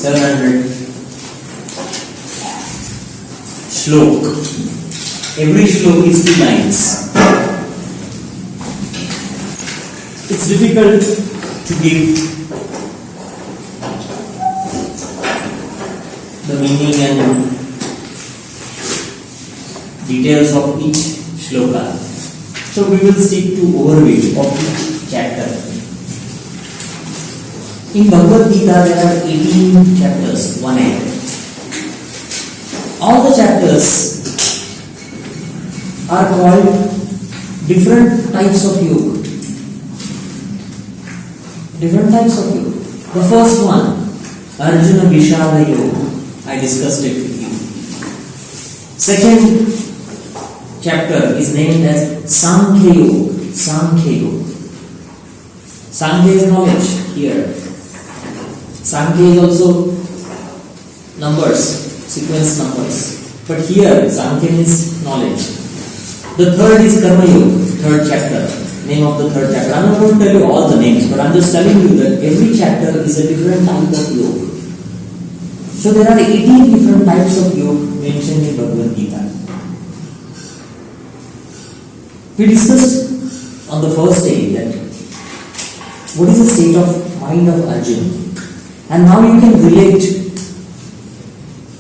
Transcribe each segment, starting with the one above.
700 shlok. Every shlok is 2 lines. It's difficult to give the meaning and details of each shloka. So we will stick to overview of each chapter. In Bhagavad Gita there are 18 chapters, 1/8. All the chapters are called different types of yoga. Different types of yoga. The first one, Arjuna Vishada Yoga. I discussed it with you. Second chapter is named as Sankhya Yoga. Sankhya Yoga. Sankhya is knowledge here. Sankhya is also numbers, sequence numbers. But here, Sankhya means knowledge. The third is Karma Yoga, third chapter. Name of the third chapter. I'm not going to tell you all the names, but I'm just telling you that every chapter is a different type of yoga. So there are 18 different types of yoga mentioned in Bhagavad Gita. We discussed on the first day that what is the state of mind of Arjuna, and now you can relate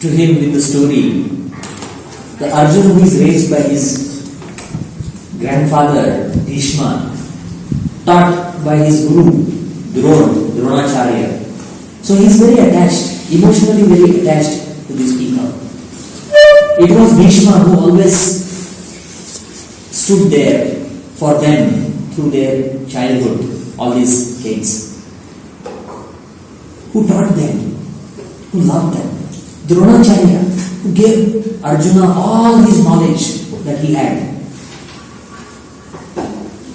to him with the story. The Arjuna who is raised by his grandfather Bhishma, taught by his guru Dronacharya. So he is very attached, emotionally very attached to these people. It was Bhishma who always stood there for them through their childhood, all these kids, who taught them, who loved them. Dronacharya, who gave Arjuna all his knowledge that he had.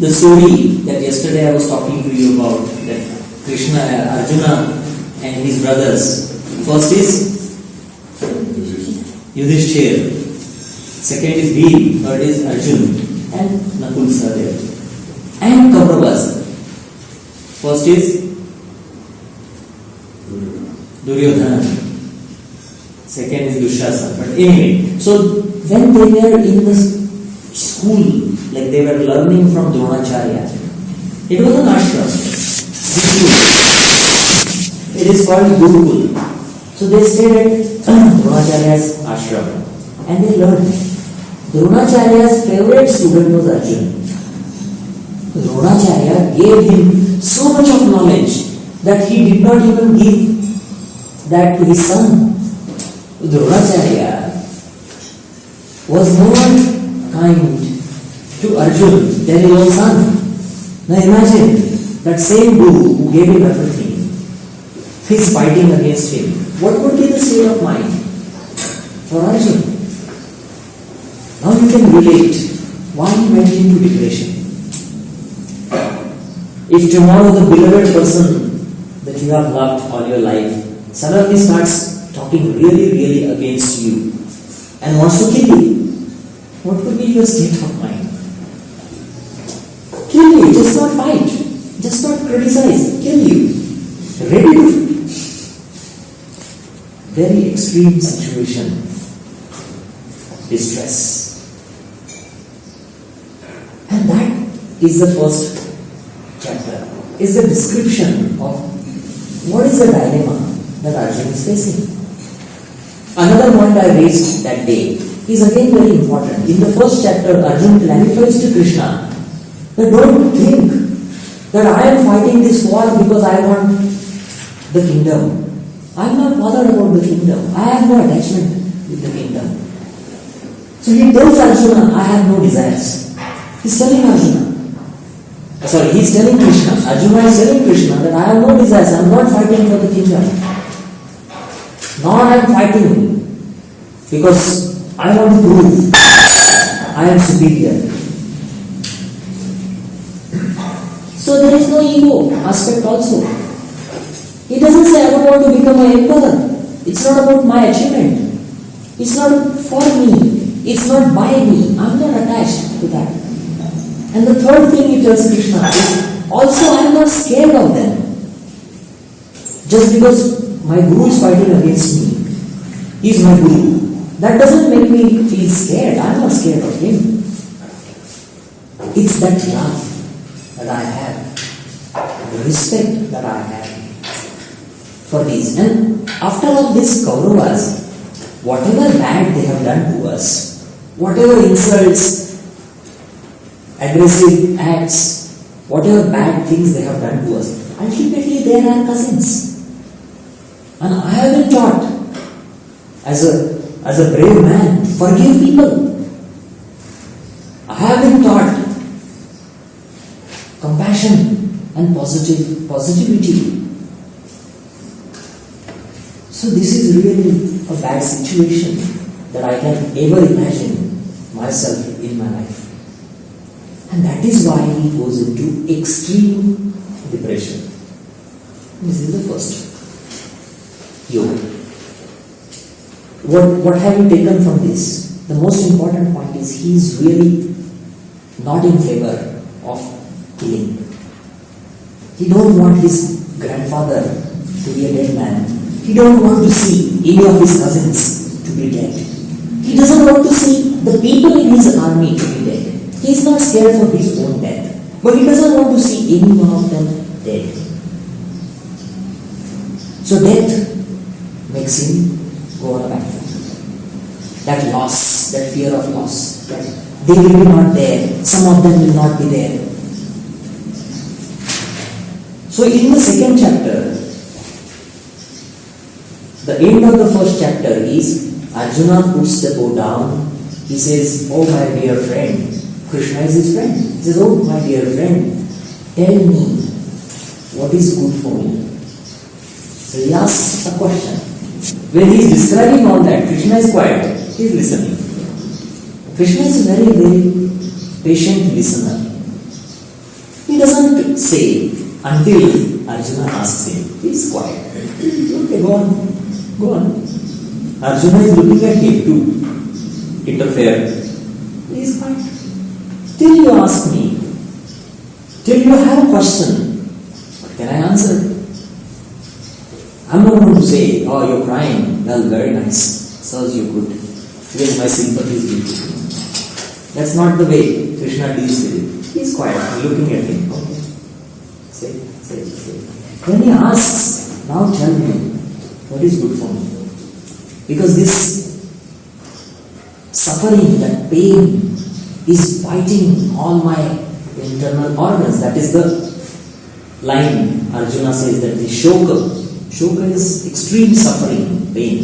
The story that yesterday I was talking to you about, that Arjuna and his brothers. First is Yudhishthir, second is Bhim, third is Arjuna, and Nakul Sahadeva, and Kauravas. First is Duryodhana, second is Dushasana. But anyway, so when they were in the school, like they were learning from Dronacharya, it was an ashram. It is called Gurukul. So they stayed at Dronacharya's ashram and they learned. Dronacharya's favorite student was Arjuna. Dronacharya gave him so much of knowledge that he did not even give that to his son. Dronacharya was more kind to Arjuna than his own son. Now imagine that same guru who gave him everything is fighting against him. What would be the state of mind for Arjuna? Now you can relate why he went into depression. If tomorrow the beloved person that you have loved all your life suddenly starts talking really against you and wants to kill you, what would be your state of mind? Kill you, just not fight, just not criticize, kill you. Ready to. Very extreme situation, distress. And that is the first chapter, is the description of what is the dilemma that Arjuna is facing. Another point I raised that day is again very important. In the first chapter, Arjuna clarifies to Krishna that don't think that I am fighting this war because I want the kingdom. I am not bothered about the kingdom. I have no attachment with the kingdom. So he tells Arjuna, I have no desires. He's telling he's telling Krishna. Arjuna is telling Krishna that I have no desires. I am not fighting for the kingdom. Nor I am fighting because I want to prove I am superior. So there is no ego aspect also. He doesn't say I don't want to become an emperor. It's not about my achievement. It's not for me. It's not by me. I'm not attached to that. And the third thing he tells Krishna is also I'm not scared of them. Just because my Guru is fighting against me. He is my Guru. That doesn't make me feel scared. I am not scared of him. It's that love that I have, the respect that I have for these. And after all this, Kauravas, whatever bad they have done to us, whatever insults, aggressive acts, whatever bad things they have done to us, ultimately they are our cousins. And I have been taught as a brave man to forgive people. I have been taught compassion and positivity. So this is really a bad situation that I can ever imagine myself in my life. And that is why he goes into extreme depression. This is the first yoga. What have you taken from this? The most important point is he is really not in favor of killing. He don't want his grandfather to be a dead man. He don't want to see any of his cousins to be dead. He doesn't want to see the people in his army to be dead. He is not scared for his own death, but he doesn't want to see any one of them dead. So death makes him go on a back. That loss, that fear of loss, that they will be not there, some of them will not be there. So in the second chapter, the end of the first chapter is Arjuna puts the bow down. He says, "Oh my dear friend," Krishna is his friend. He says, "Oh my dear friend, tell me what is good for me." So he asks a question. When he is describing all that, Krishna is quiet. He is listening. Krishna is a very, very patient listener. He doesn't say until Arjuna asks him. He is quiet. Okay, go on. Go on. Arjuna is looking at him to interfere. He is quiet. Till you ask me, till you have a question, what can I answer? I'm not going to say, "Oh, you're crying. Well, very nice. Serves you good. Here's my sympathies with you." That's not the way Krishna deals with it. He's quiet, looking at him. Okay. Say. When he asks, "Now tell me, what is good for me?" Because this suffering, that pain, is biting all my internal organs. That is the line Arjuna says, that the shoka is extreme suffering, pain.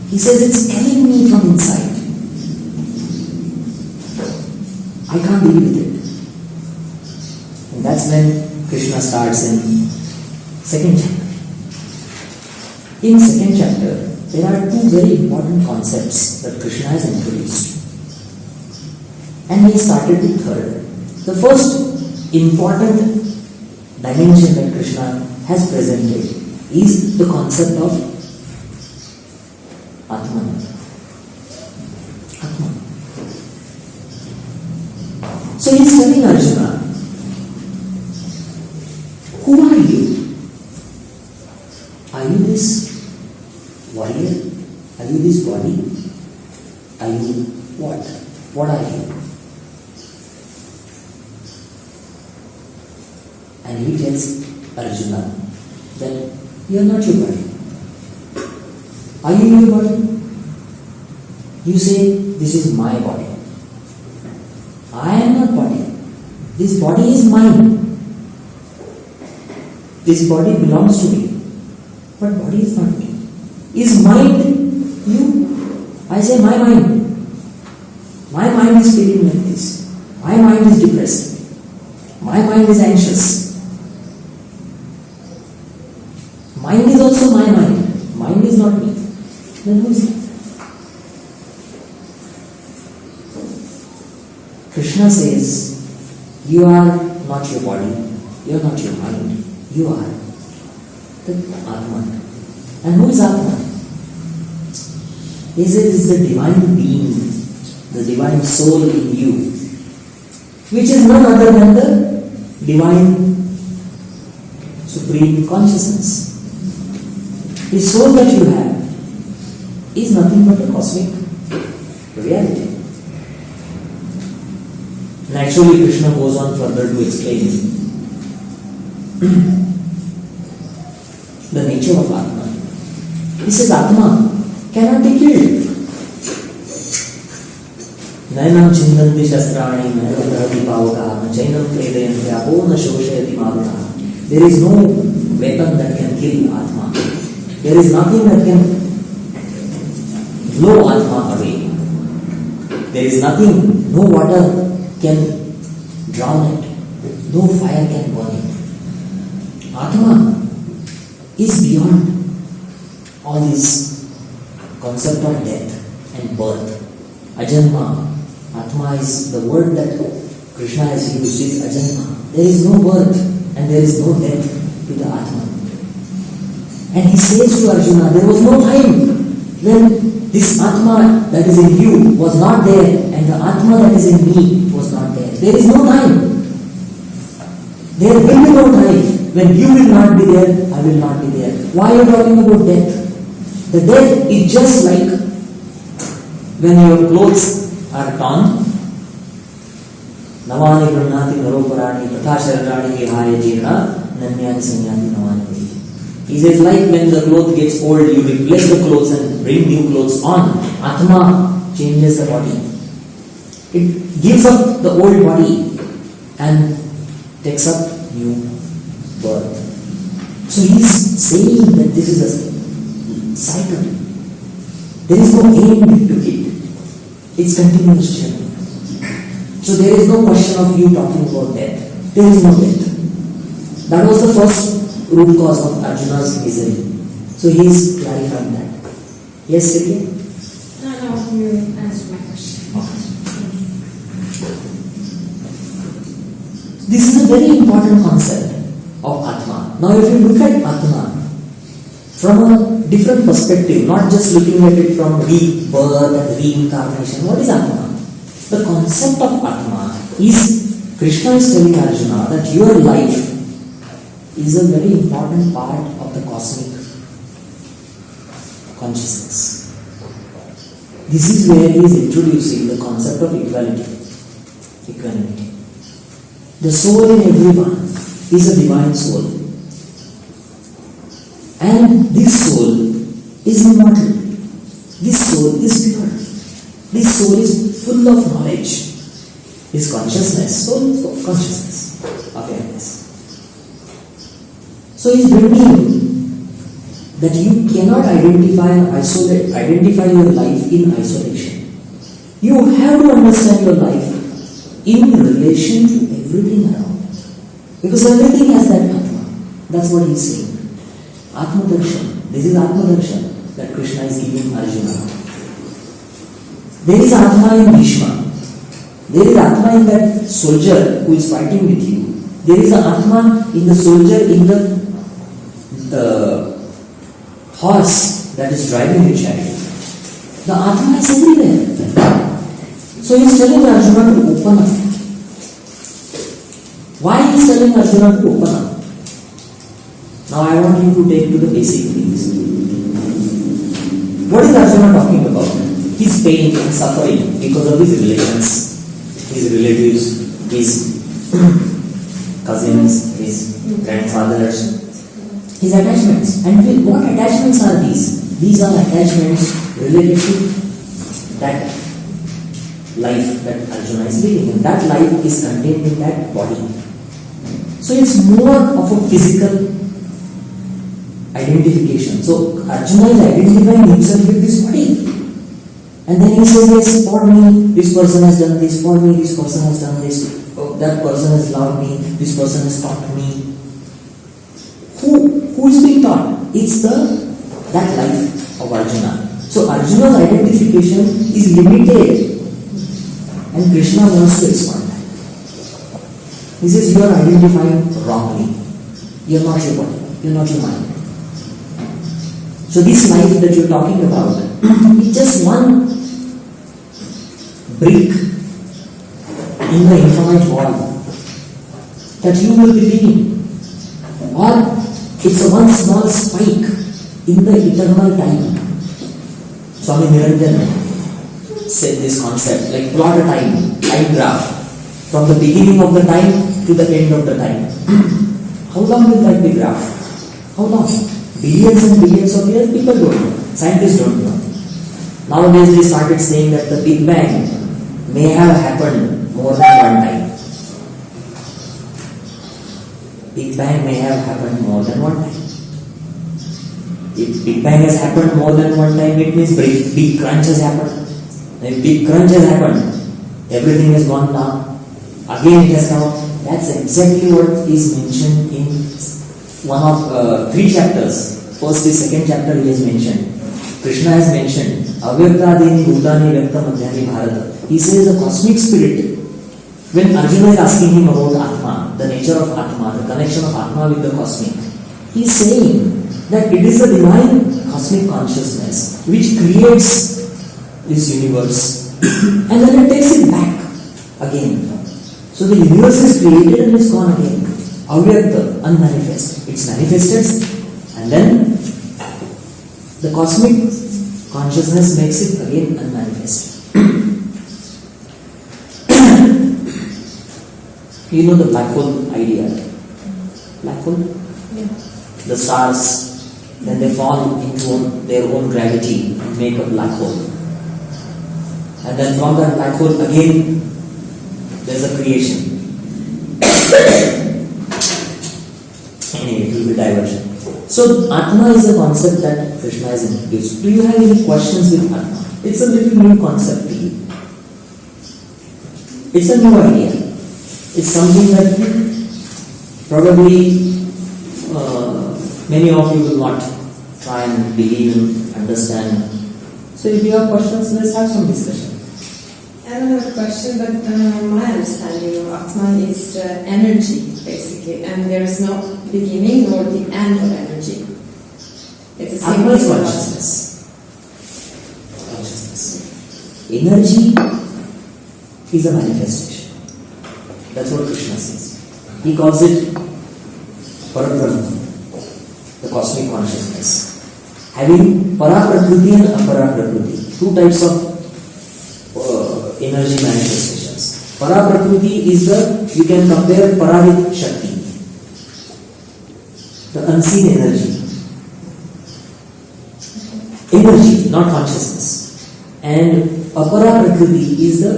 He says it's killing me from inside. I can't deal with it. And that's when Krishna starts in second chapter. In second chapter, there are two very important concepts that Krishna has introduced. And he started with third. The first important dimension that Krishna has presented is the concept of Atman. So he is telling Arjuna, who are you? Are you this warrior? Are you this body? Are you what? What are you? And he tells Arjuna that you are not your body. Are you your body? You say, "This is my body." I am not body. This body is mine. This body belongs to me. But body is not me. Is mind you? I say my mind. My mind is feeling like this. My mind is depressed. My mind is anxious. Mind is also my mind. Mind is not me. Then who is it? Krishna says, you are not your body, you are not your mind, you are the Atman. And who is Atman? He says it's the divine being, the divine soul in you, which is none other than the divine supreme consciousness. The soul that you have is nothing but a cosmic reality. Naturally, Krishna goes on further to explain the nature of Atma. He says Atma cannot be killed. Nainam chindanti shastrani nainam dharati pavaka chainam predayanti apo na shoshayati maruta. There is no weapon that can kill Atma. There is nothing that can blow Atma away. There is nothing, no water can drown it. No fire can burn it. Atma is beyond all this concept of death and birth. Ajanma. Atma is the word that Krishna has used, is Ajanma. There is no birth and there is no death to the Atma. And he says to Arjuna, there was no time when this Atma that is in you was not there and the Atma that is in me was not there. There is no time. There will be no time when you will not be there, I will not be there. Why are you talking about death? The death is just like when your clothes are torn. Navani brannati naroparani tatha sharrani vihaya jirna nanyani sanyati navani. He says, like when the cloth gets old, you replace the clothes and bring new clothes on. Atma changes the body. It gives up the old body and takes up new birth. So he is saying that this is a cycle. There is no end to it. It's continuous journey. So there is no question of you talking about death. There is no death. That was the first root cause of Arjuna's misery. So he is clarifying that. Yes, Siti? No, you answered my question. This is a very important concept of Atma. Now if you look at Atma from a different perspective, not just looking at it from rebirth and reincarnation, what is Atma? The concept of Atma is, Krishna is telling Arjuna that your life is a very important part of the cosmic consciousness. This is where he is introducing the concept of equanimity. The soul in everyone is a divine soul. And this soul is immortal. This soul is pure. This soul is full of knowledge. His consciousness, soul is of consciousness, awareness. So he is bringing that you cannot identify your life in isolation. You have to understand your life in relation to everything around. Because everything has that Atma. That's what he is saying. Atma Darshan. This is Atma Darshan that Krishna is giving Arjuna. There is Atma in Bhishma. There is Atma in that soldier who is fighting with you. There is an Atma in the soldier in the horse that is driving the chariot. The Atma is everywhere. So he is telling Arjuna to open up. Why he is telling Arjuna to open up? Now I want you to take to the basic things. What is Arjuna talking about? His pain and suffering because of his relations, his relatives, his cousins, his grandfathers, his attachments. And what attachments are these? These are attachments related to that life that Arjuna is living, and that life is contained in that body. So it's more of a physical identification. So Arjuna is identifying himself with this body. And then he says, yes, for me, this person has done this, for me, this person has done this, oh, that person has loved me, this person has taught me. Who is being taught? It's that life of Arjuna. So Arjuna's identification is limited. And Krishna wants to expand that. He says, you are identifying wrongly. You are not your body. You are not your mind. So this life that you are talking about is just one brick in the infinite wall that you will be living. Or it's a one small spike in the eternal time. Swami Niranjan said this concept, like plot a time graph, from the beginning of the time to the end of the time. How long will that be graph? How long? Billions and billions of years? People don't know. Scientists don't know. Nowadays they started saying that the Big Bang may have happened more than one time. Big Bang may have happened more than one time. If Big Bang has happened more than one time, it means big crunch has happened. If big crunch has happened, everything has gone down. Again it has come up. That's exactly what is mentioned in one of 3 chapters. First is second chapter he has mentioned. Krishna has mentioned Avyakta-dini Bhutani Vyakta Madhyani Bharata. He says the cosmic spirit. When Arjuna is asking him about Atma, the nature of Atma, the connection of Atma with the cosmic, he is saying that it is the divine cosmic consciousness which creates this universe and then it takes it back again. So the universe is created and it's gone again. Avyakta, unmanifest. It's manifested and then the cosmic consciousness makes it again unmanifest. You know the black hole idea? Black hole? Yeah. The stars, then they fall into their own gravity and make a black hole. And then from that black hole again, there's a creation. Anyway, it will be diversion. So Atma is a concept that Krishna has introduced. Do you have any questions with Atma? It's a little new concept to you. It's a new idea. It's something that probably many of you will not try and believe and understand. So if you have questions, let's have some discussion. I don't have a question, but my understanding of Atma is energy, basically, and there is no beginning nor the end of energy. It's a Atma is consciousness. Energy is a manifestation. That's what Krishna says. He calls it Parabrahma, the cosmic consciousness. Having Paraprakriti and Aparaprakriti, 2 types of energy manifestations. Paraprakriti is you can compare Para with Shakti, the unseen energy. Energy, not consciousness. And Aparaprakriti is the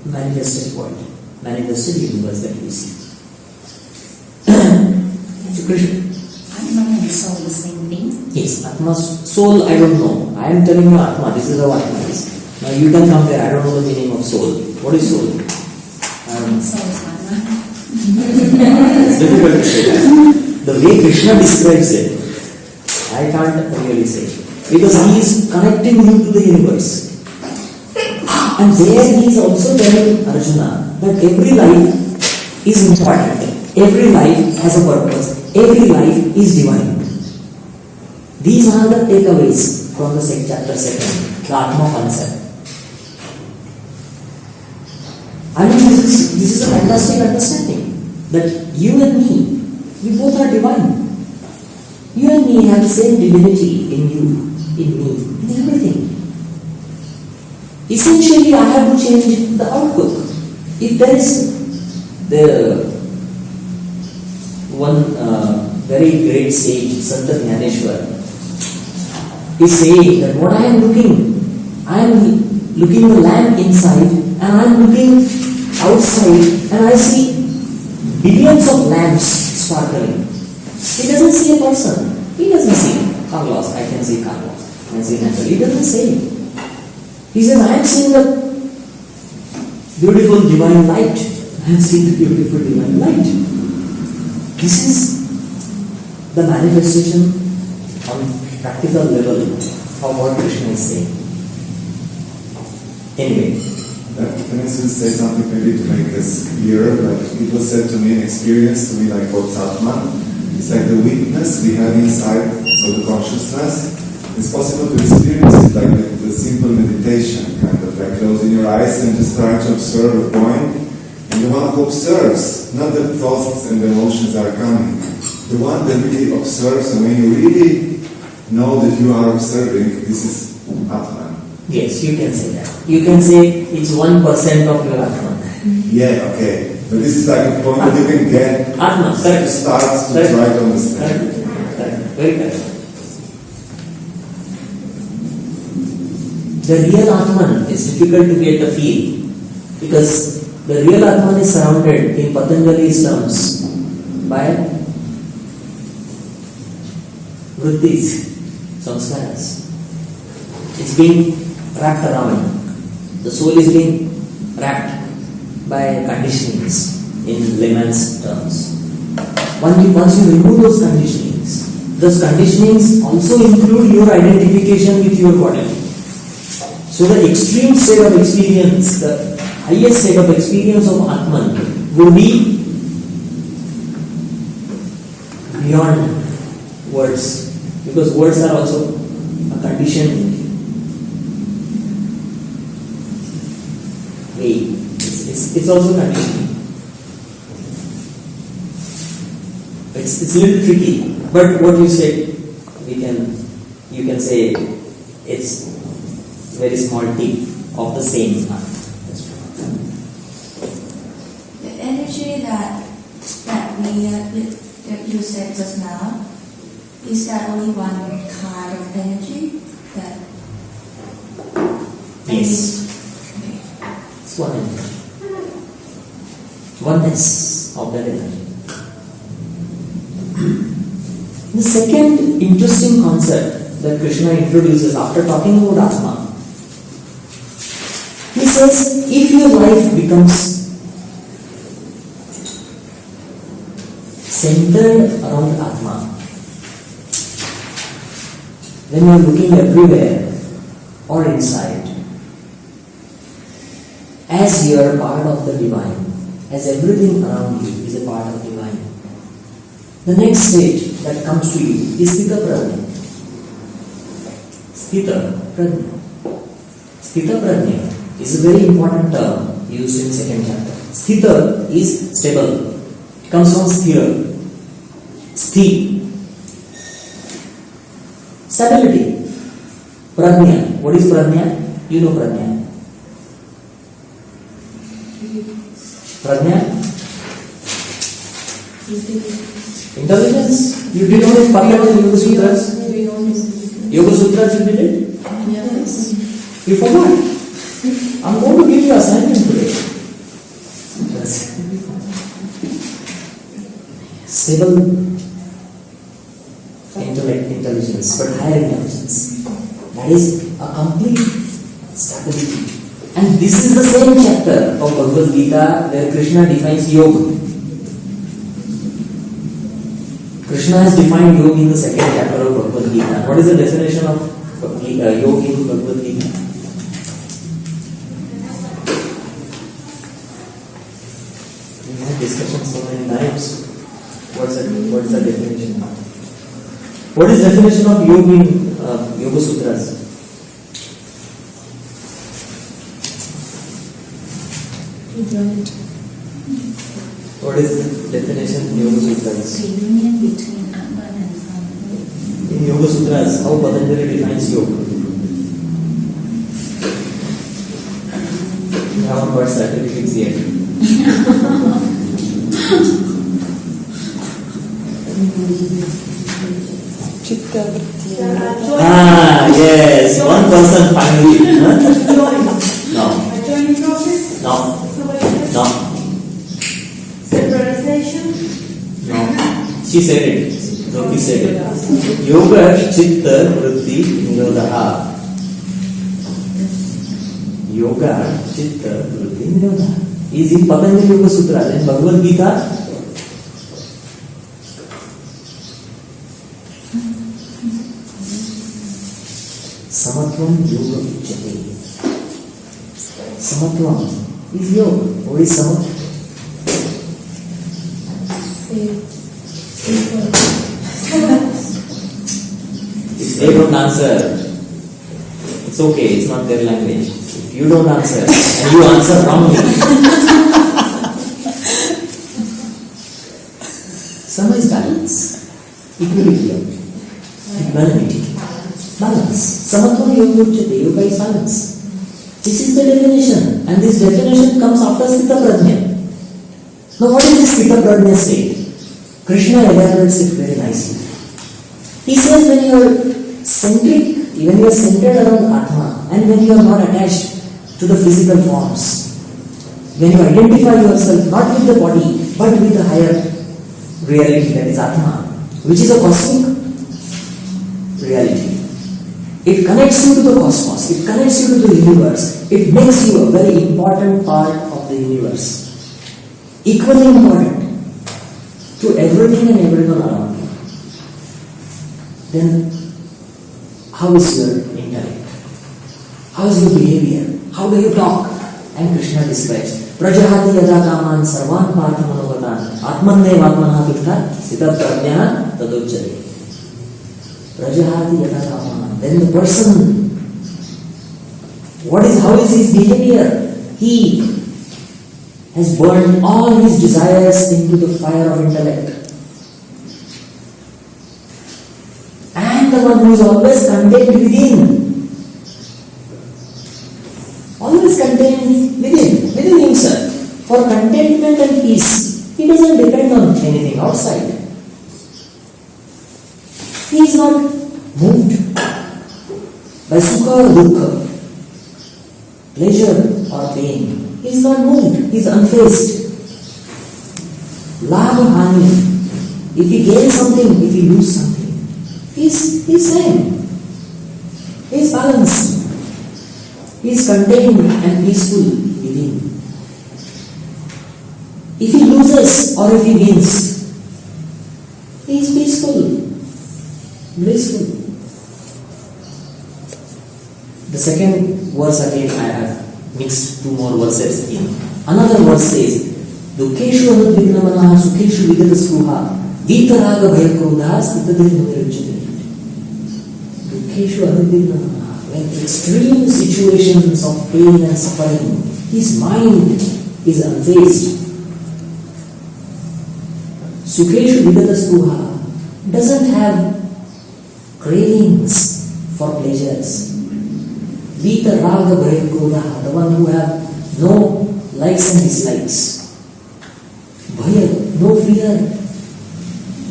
manifested world, manifested universe that we see. So Krishna. Atma and soul the same thing? Yes, Atma, soul, I don't know. I am telling you Atma, this is how Atma is. Now you can compare, I don't know the meaning of soul. What is soul? Soul is Atma. It's difficult to say that. The way Krishna describes it, I can't really say. Because he is connecting you to the universe. And there he is also telling Arjuna that every life is important. Every life has a purpose. Every life is divine. These are the takeaways from the chapter 2, the Atma concept. I mean, this is a fantastic understanding that you and me, we both are divine. You and me have the same divinity in you, in me, in everything. Essentially, I have to change the outlook. If there is the one very great sage, Sant Jnaneshwar, is saying that what I am looking the lamp inside and I am looking outside and I see billions of lamps sparkling. He doesn't see a person. He doesn't see Carlos. I can see Carlos. I can see Natalie. He doesn't say it. He says, I am seeing the beautiful divine light. I am seeing the beautiful divine light. This is the manifestation on practical level of what Krishna is saying. Anyway. Can I just say something maybe to make this clearer? Like it was said to me, an experience to me, like what's Atman. It's like the witness we have inside, so the consciousness. It's possible to experience it like the simple meditation, kind of like closing your eyes and just trying to observe a point. And the one who observes, not the thoughts and the emotions are coming. The one that really observes, and when you really know that you are observing, this is Atman. Yes, you can say that. You can say it's 1% of your Atman. Yeah, okay. But this is like a point that you can get Atman, correct. to start to Correct. try to understand. Correct. Very correct. The real Atman is difficult to get the feel because the real Atman is surrounded in Patanjali's terms by vrittis, samskaras. It's being wrapped around. The soul is being wrapped by conditionings in layman's terms. Once you remove those conditionings also include your identification with your body. So the extreme state of experience, the highest state of experience of Atman would be beyond words, because words are also a conditioned way. It's also conditioning. It's a little tricky, but what you said, you can say it's very small tip of the same art. The energy that you said just now, is that only one kind of energy? That Yes. Okay. It's one energy. Oneness of that energy. The second interesting concept that Krishna introduces after talking about Atma, he says, if your life becomes centered around Atma, when you are looking everywhere or inside, as you are part of the divine, as everything around you is a part of divine, the next state that comes to you is Sthita Prajna. Sthita Prajna. Sthita Prajna is a very important term used in second chapter. Sthita is stable. It comes from sthira. Sthi. Stability. Prajna. What is prajna? You know prajna. Prajna? Intelligence. You did not Patanjali Yoga Sutras? Yoga Sutras you did it? Yes. You forgot. I'm going to give you assignment today. Stable intelligence, but higher intelligence. That is a complete stability. And this is the same chapter of Bhagavad Gita where Krishna defines yoga. Krishna has defined yoga in the second chapter of Bhagavad Gita. What is the definition of yoga in Bhagavad Gita? We had discussion so many times. What's the definition? What is the definition of yoga in Yoga Sutras? What is the definition in Yoga Sutras? The union between Atman and Brahman. In Yoga Sutras, how Patanjali defines yoga? We haven't got certificates yet. Yes, one person finally. No. Joining process? No. No. Centralization? No. She said it. Zoki said it. Yoga chitta vritti nirodha. Yoga chitta vritti nirodha is in Patanjali Yoga Sutra. In Bhagavad Gita, Samatvam yoga uchyate. Samatvam is yoga. What is samatvam? If they don't answer, it's okay, it's not their language. If you don't answer, and you answer wrongly, Sama is balance, equilibrium, equanimity. Balance. Samatva yoga uchyate. Yoga is balance. This is the definition, and this definition comes after Sthita Prajna. Now, what is this Sthita Prajna state? Krishna elaborates it very nicely. He says when you are centric, when you are centered around Atma, and when you are not attached to the physical forms, when you identify yourself not with the body but with the higher reality, that is Atma, which is a cosmic reality. It connects you to the cosmos, it connects you to the universe, it makes you a very important part of the universe. Equally important to everything and everyone around you. Then, how is your intellect? How is your behavior? How do you talk? And Krishna describes, Prajahati yada kaman sarvan partha manogatan atmanne vatmana tushta sita prajna tadujjate. Prajahati yada kaman. Then the person, how is his behavior? He has burned all his desires into the fire of intellect. And the one who is always contained within. Always contained within himself. For contentment and peace, he doesn't depend on anything outside. He is not moved by sukha or dukkha, pleasure or pain. He is not moved, he is unfazed. Labha hani. If he gains something, if he loses something, he is same. He is balanced. He is contained and peaceful within. If he loses or if he wins, he is peaceful, blissful. The second verse again I have mixed two more verses in. Another verse says, Dukkeshu anudvignamanaha sukheshu vidata spruha vitaraga bhayakrodha stitadhirmudirujjate. Dukkeshu anudvignamanaha. When extreme situations of pain and suffering, his mind is unfazed. Sukheshu vidata spruha doesn't have cravings for pleasures. Vita raga bhayakrodha, the one who have no likes and dislikes. Bhaya, no fear.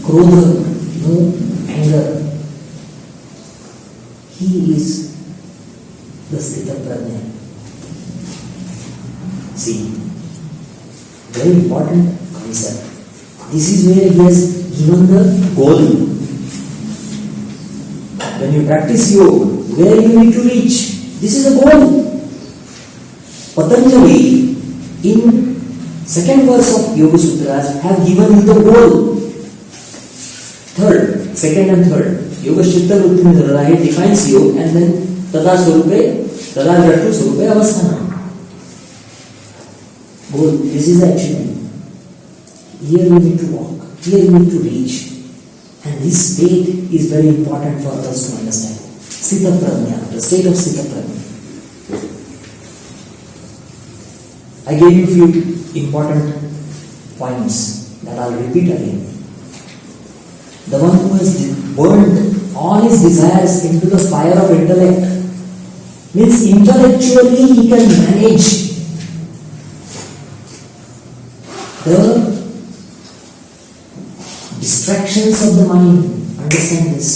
Krodha, no anger. He is the Sthita Prajna. See, very important concept. This is where he has given the goal. When you practice yoga, where you need to reach, this is a goal. Patanjali, in second verse of Yoga Sutras, have given you the goal. Second and third. Yoga Chitta Vrutti Nirlahe defines yoga and then Tada Swarupe, Tada Jatu Swarupe Avasthana. Goal, this is the achievement. Here we need to walk, here we need to reach. And this state is very important for us to understand. Sthita Prajna, the state of Sthita Prajna. I gave you few important points that I'll repeat again. The one who has burned all his desires into the fire of intellect means intellectually he can manage the distractions of the mind. Understand this.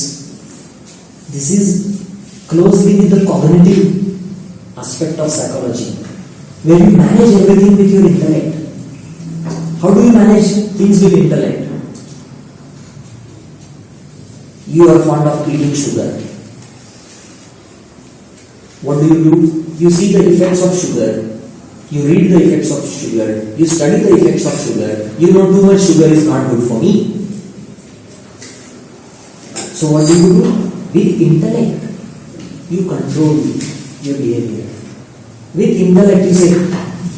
This is closely with the cognitive aspect of psychology, where you manage everything with your intellect. How do you manage things with intellect? You are fond of eating sugar. What do? You see the effects of sugar. You read the effects of sugar. You study the effects of sugar. You know too much sugar is not good for me. So what do? With intellect, you control your behavior. With intellect you say,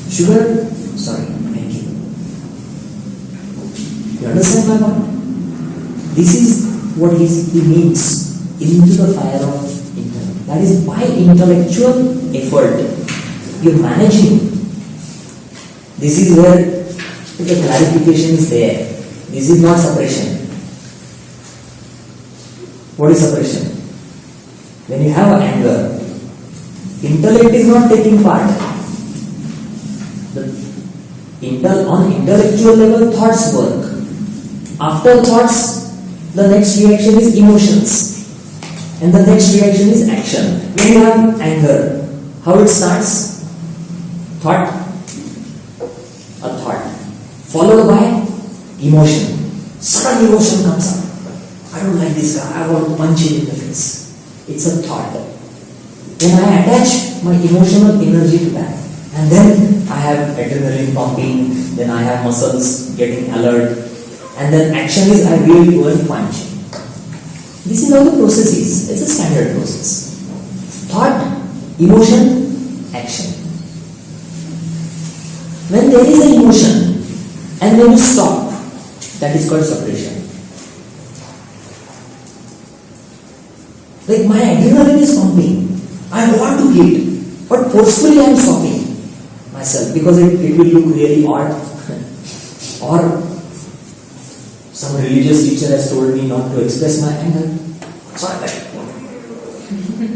sugar, sorry, thank you. You understand my point? This is what he means, into the fire of intellect. That is by intellectual effort. You are managing. This is where the clarification is there. This is not suppression. What is suppression? When you have anger, intellect is not taking part. On intellectual level, thoughts work. After thoughts, the next reaction is emotions. And the next reaction is action. When you have anger, how it starts? Thought. A thought. Followed by emotion. Sudden emotion comes up. I don't like this guy. I want to punch him in the face. It's a thought. Then I attach my emotional energy to that. And then I have adrenaline pumping. Then I have muscles getting alert. And then action is I really go and punch. This is how the process is. It's a standard process. Thought, emotion, action. When there is an emotion and when you stop, that is called separation. Like my adrenaline is pumping. I want to hit, but forcefully I am stopping myself because it will look really odd. Or some religious teacher has told me not to express my anger. So I like,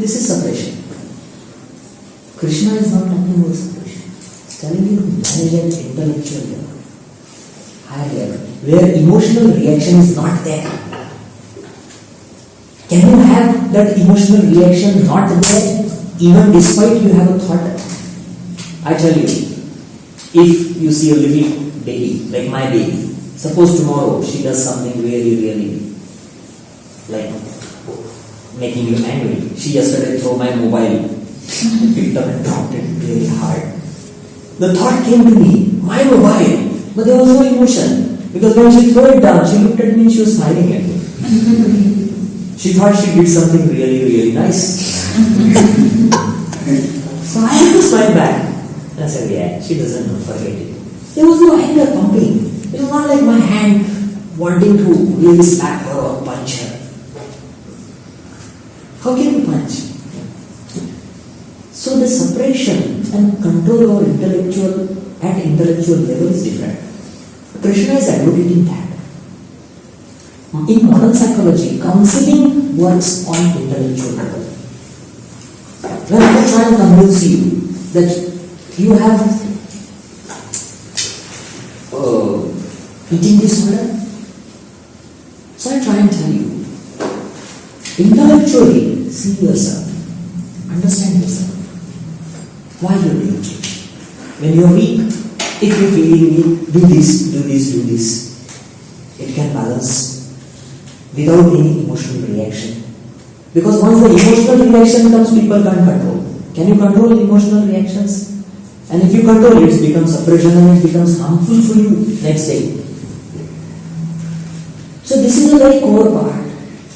this is separation. Krishna is not talking about separation. He's telling you to manage at intellectual level, higher level, where emotional reaction is not there. Can you have that emotional reaction not there even despite you have a thought? I tell you, if you see a little baby, like my baby, suppose tomorrow she does something really like making you angry. She yesterday threw my mobile, picked up and dropped it really hard. The thought came to me, my mobile, but there was no emotion. Because when she threw it down, she looked at me and she was smiling at me. She thought she did something really nice. So I had to smile back. And I said, yeah, she doesn't know, forget it. There was no anger pumping. It was not like my hand wanting to really slap her or punch her. How can you punch? So the separation and control over at intellectual level is different. Krishna is advocating that. In modern psychology, counseling works on intellectual level. When I try to convince you that you have eating disorder, so I try and tell you, intellectually, see yourself, understand yourself, why you are doing it. When you are weak, if you are feeling weak, do this, it can balance without any emotional reaction. Because once the emotional reaction comes, people can't control. Can you control emotional reactions? And if you control it, it becomes separation and it becomes harmful for you next day. So this is a very core part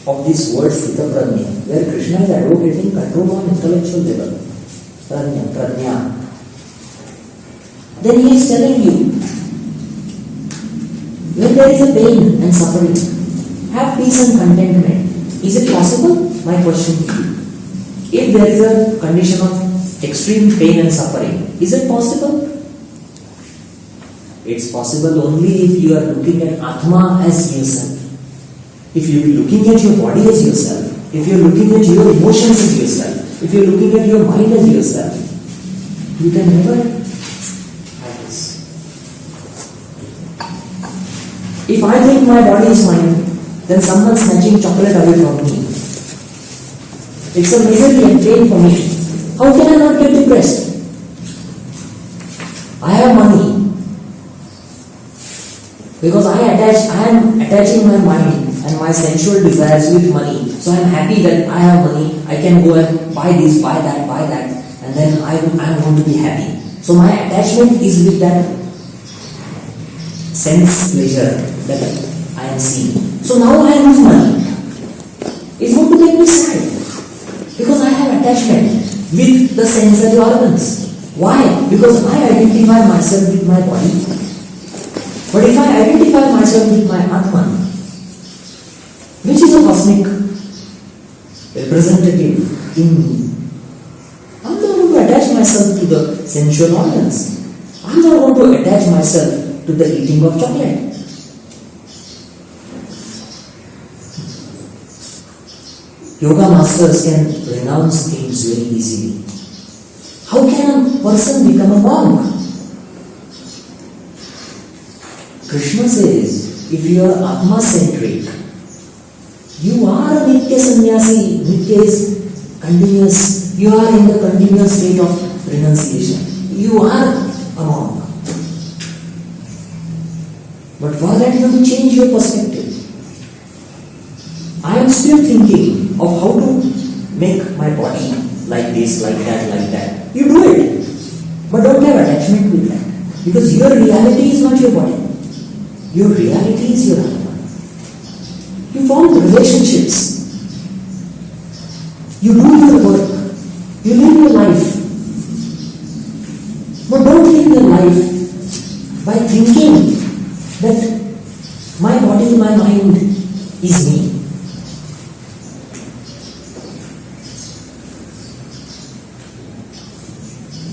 of this word Sthita Prajna, where Krishna is advocating control on intellectual level. Prajna. Then he is telling you, when there is a pain and suffering, have peace and contentment. Is it possible? My question to you. If there is a condition of extreme pain and suffering, is it possible? It's possible only if you are looking at Atma as yourself. If you are looking at your body as yourself, if you are looking at your emotions as yourself, if you are looking at your mind as yourself, you can never have this. If I think my body is mine, then someone snatching chocolate away from me, it's a misery and pain for me. How can I not get depressed? I have money. Because I am attaching my mind and my sensual desires with money. So I am happy that I have money. I can go and buy this, buy that, and then I am going to be happy. So my attachment is with that sense pleasure that I am seeing. So now I lose money. It's going to make me sad. Because I have attachment with the sensory organs. Why? Because I identify myself with my body. But if I identify myself with my Atman, which is a cosmic representative in me, I'm not going to attach myself to the sensual organs. I'm not going to attach myself to the eating of chocolate. Yoga masters can renounce things very easily. How can a person become a monk? Krishna says, if you are Atma-centric, you are a Nitya Sannyasi. Nitya is continuous. You are in the continuous state of renunciation. You are a monk. But for that you have to change your perspective. I am still thinking of how to make my body like this, like that. You do it. But don't have attachment with that. Because your reality is not your body. Your reality is your Atma. You form relationships. You do your work. You live your life. But don't live your life by thinking that my body, my mind is me.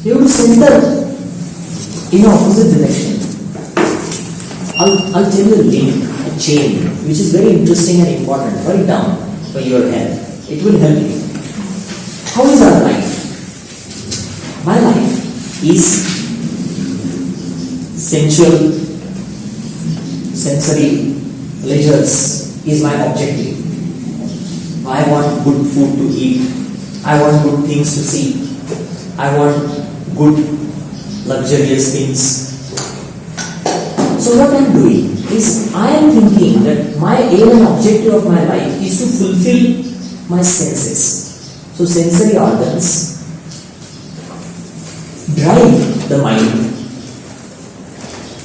You have to center in opposite direction. I'll tell you a link, a chain, which is very interesting and important. Write it down for your health. It will help you. How is our life? My life is sensual, sensory pleasures is my objective. I want good food to eat. I want good things to see. I want good luxurious things. So what I am doing is I am thinking that my aim and objective of my life is to fulfill my senses. So sensory organs drive the mind.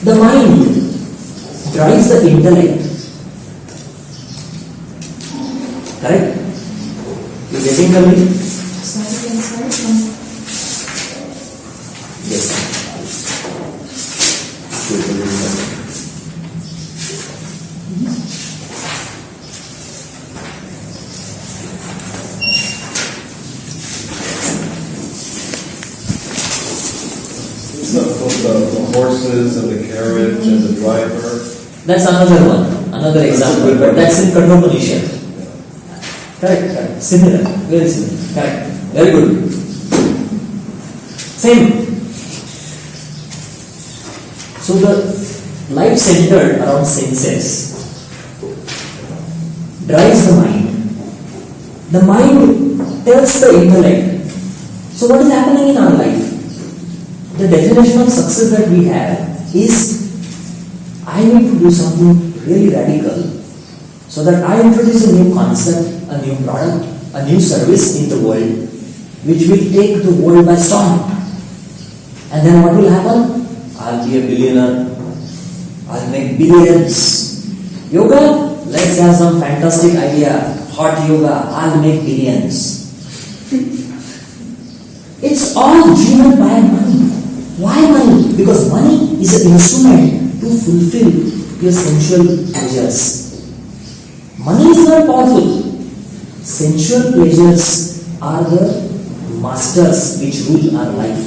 The mind drives the intellect. Correct? You getting the meaning? Sorry. Yes. The horses and the carriage and the driver. That's another one, another example, but that's in Kathopanishad. Correct. Similar, very similar. Correct. Very good. Same. So the life centered around senses drives the mind. The mind tells the intellect. So what is happening in our life? The definition of success that we have is I need to do something really radical so that I introduce a new concept, a new product, a new service in the world which will take the world by storm. And then what will happen? I'll be a billionaire. I'll make billions. Yoga? Let's have some fantastic idea. Hot yoga. I'll make billions. It's all driven by money. Why money? Because money is an instrument to fulfill your sensual pleasures. Money is not powerful. Sensual pleasures are the masters which rule our life.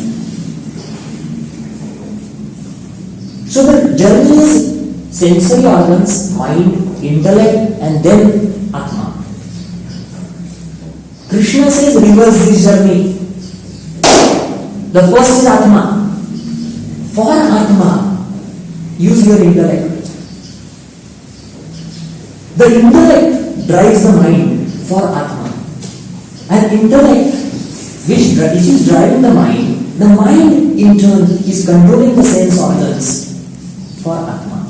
So the journey is sensory organs, mind, intellect, and then Atma. Krishna says reverse this journey. The first is Atma. For Atma, use your intellect. The intellect drives the mind for Atma. And intellect, which is driving the mind in turn is controlling the sense organs for Atma.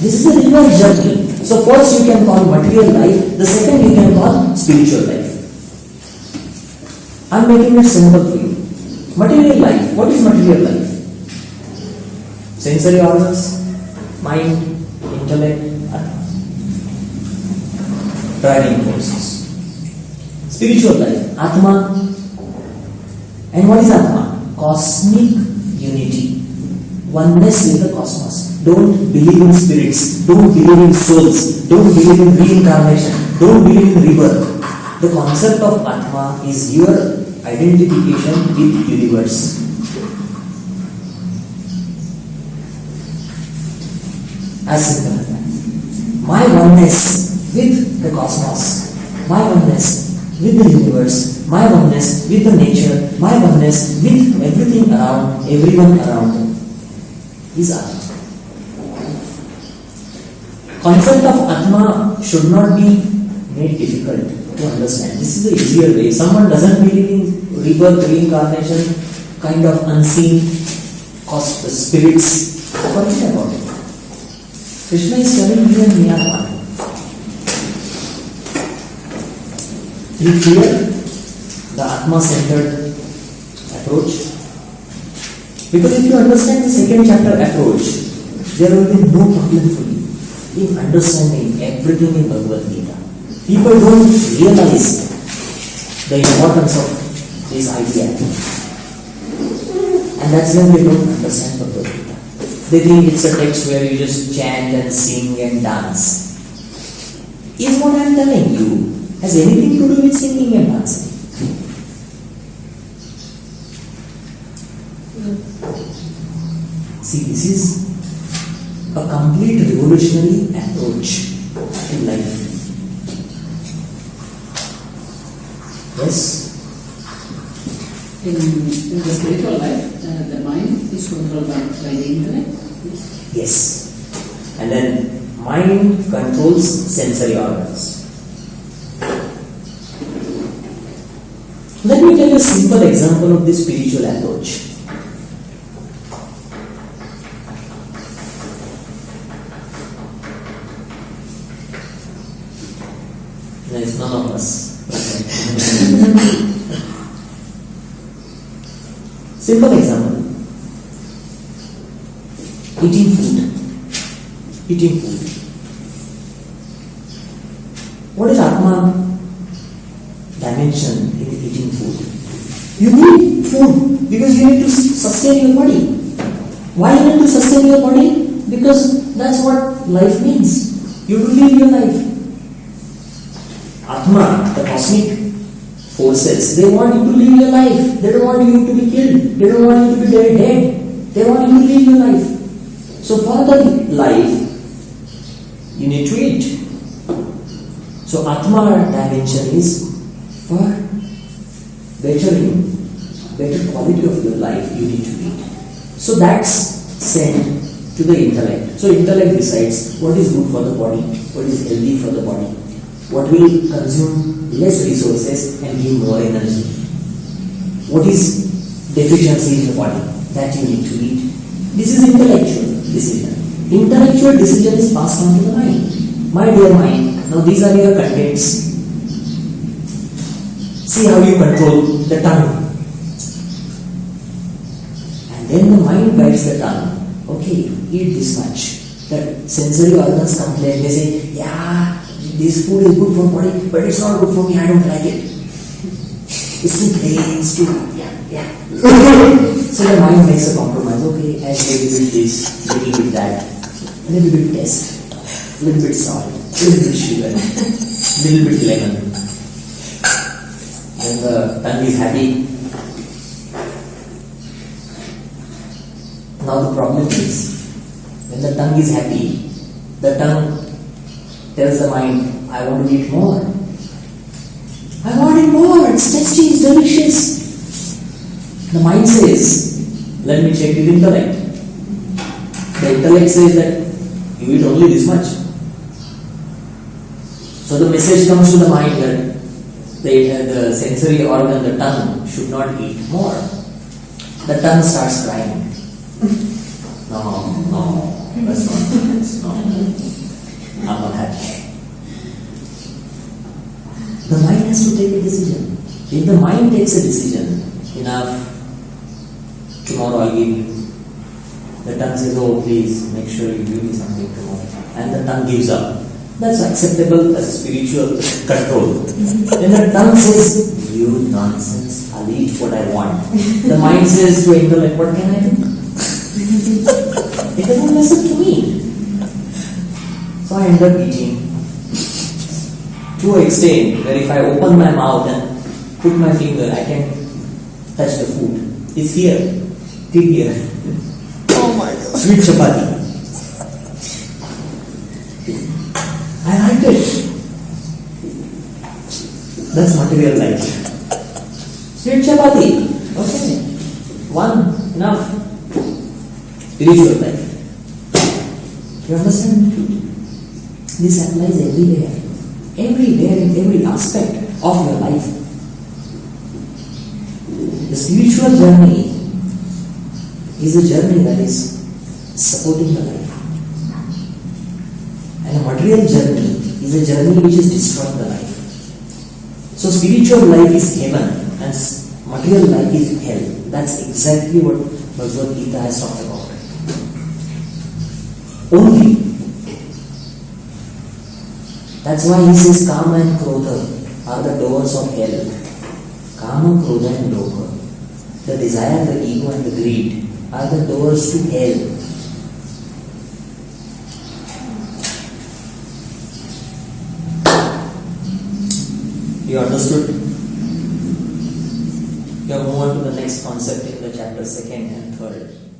This is a reverse journey. So first you can call material life, the second you can call spiritual life. I am making it simple for you. Material life. What is material life? Sensory organs, mind, intellect, Atma. Driving forces. Spiritual life. Atma. And what is Atma? Cosmic unity. Oneness with the cosmos. Don't believe in spirits. Don't believe in souls. Don't believe in reincarnation. Don't believe in rebirth. The concept of Atma is your identification with universe. As simple as that. My oneness with the cosmos. my oneness with the universe, my oneness with the nature, my oneness with everything around, everyone around me is Atma. Concept of Atma should not be made difficult to understand. This is the easier way. If someone doesn't believe in rebirth, reincarnation, kind of unseen spirits, forget about it. Krishna is telling you and me are one. You clear the Atma-centered approach? Because if you understand the second chapter approach, there will be no problem for you in understanding everything in Bhagavad Gita. People don't realize the importance of this idea. And that's when they don't understand Bhagavad Gita. They think it's a text where you just chant and sing and dance. Is what I am telling you has anything to do with singing and dancing? See, this is a complete revolutionary approach to life. Yes? In the spiritual life, the mind is controlled by the intellect? Yes. And then mind controls sensory organs. Let me tell you a simple example of this spiritual approach. There is none of us. Simple example. Eating food. Eating food. What is Atma dimension in eating food? You need food because you need to sustain your body. Why you need to sustain your body? Because that's what life means. You have to live your life. Atma, the cosmic forces, they want you to live your life. They don't want you to be killed. They don't want you to be dead. They want you to live your life. So for the life, you need to eat. So Atma dimension is for bettering, better quality of your life, you need to eat. So that's sent to the intellect. So intellect decides what is good for the body, what is healthy for the body, what will consume less resources and give more energy, what is deficiency in the body that you need to eat. This is intellectual decision. Intellectual decision is passed on to the mind. My dear mind, now these are your contents. See how you control the tongue. And then the mind guides the tongue. Okay, eat this much. The sensory organs complain. They say, yeah, this food is good for body, but it's not good for me. I don't like it. It's too plain, it's too, yeah. So the mind makes a compromise. Okay, add a little bit this, a little bit that, a little bit taste, a little bit salt, a little bit sugar, a little bit lemon. When the tongue is happy. Now the problem is, when the tongue is happy, the tongue tells the mind, I want to eat more. I want it more, it's tasty, it's delicious. The mind says, let me check with intellect. The intellect says that you eat only this much. So the message comes to the mind that the sensory organ, the tongue, should not eat more. The tongue starts crying. No, that's not nice. No, I'm not happy. The mind has to take a decision. If the mind takes a decision, enough, tomorrow I'll give you. The tongue says, oh please, make sure you give me something tomorrow. And the tongue gives up. That's acceptable as a spiritual control. Then the tongue says, you nonsense, I'll eat what I want. The mind says to intellect, what can I do? It doesn't listen to me. So I end up eating. To an extent where if I open my mouth and put my finger, I can touch the food. It's here. Till here. Oh my God. Sweet chapati. I liked it. That's material life. Sweet chapati. Okay. One. Enough. Spiritual life. You understand? This applies everywhere. Everywhere, in every aspect of your life. The spiritual journey is a journey that is supporting the life. And a material journey is a journey which is destroying the life. So spiritual life is heaven and material life is hell. That's exactly what Bhagavad Gita has talked about. Only. That's why he says Kama and Krodha are the doors of hell. Kama, Krodha and Lobha, the desire, the ego and the greed are the doors to hell. You understood? You move on to the next concept in the chapter 2nd and 3rd.